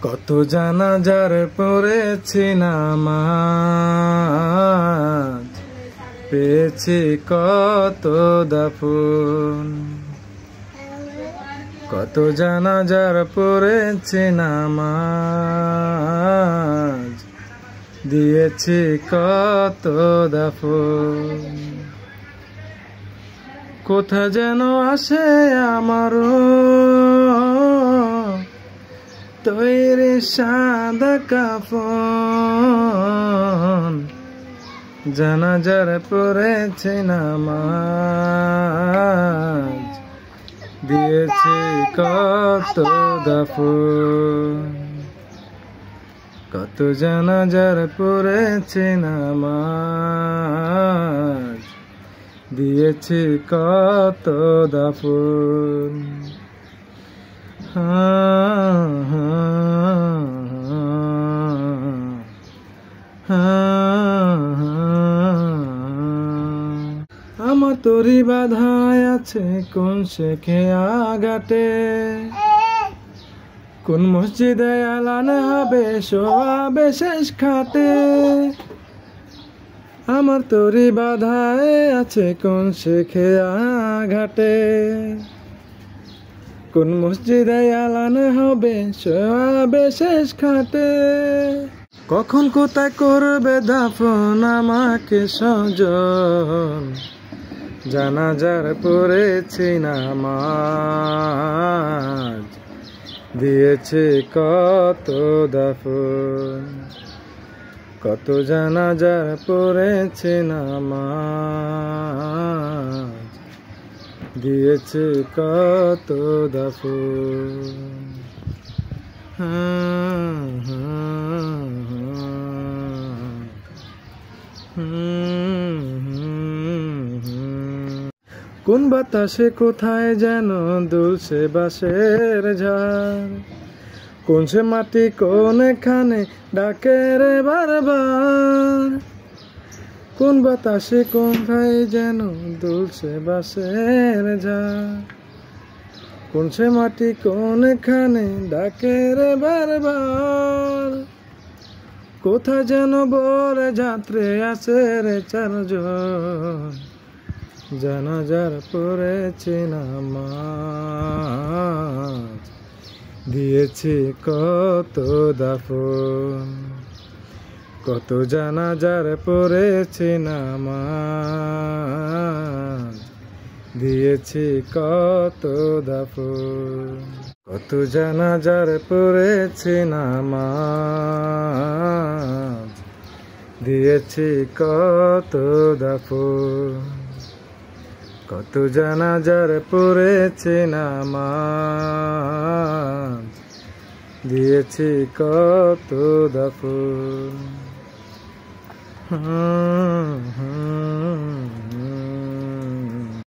কত জানাজার পড়েছি নামাজ, পেয়েছি কত দাফন। কত জানাজার পড়েছি নামাজ, দিয়েছি কত দাফন। কোথা যেন আসে আমারও তৈরি সাদা কাফন, জানাজার পড়েছি নামাজ, দিয়েছি কত দাফন। কত জানাজার পড়েছি নামাজ, দিয়েছি কত দাফন। আমার তরি বাধায় আছে কোন শেখে আঘাটে, কোন মসজিদে আলান হবে শোয়াবে শেষ খাটে। আমার তরি বাধায় আছে কোন শেখে আঘাটে, কোন মসজিদে আলান হবে শোয়াবে শেষ খাটে। কখন কোথায় করবে দাফন আমাকে সজন, জানাজার পড়েছি নামাজ, দিয়েছি কত দাফন। কত জানাজার পড়েছি নামাজ, দিয়েছি কত দাফন। কোন বাতাসে কোথায় যেন দুলছে বাঁশের ঝাড়, কোন সে মাটি কোনখানে ডাকে রে বারবার। কোন বাতাসে কোথায় যেন দুলছে বাঁশের ঝাড়, কোন সে মাটি কোনখানে ডাকে রে বারবার। কোথায় যেন বলে যাত্রে আছে রে চারজন, জানাজার পড়েছি নামাজ, দিয়েছি কত দাফন। কত জানাজার পড়েছি নামাজ, দিয়েছি কত দাফন। কত জানাজার পড়েছি নামাজ, দিয়েছি কত দাফন। কত জানাজার পড়েছি নামাজ, দিয়েছি কত দাফন।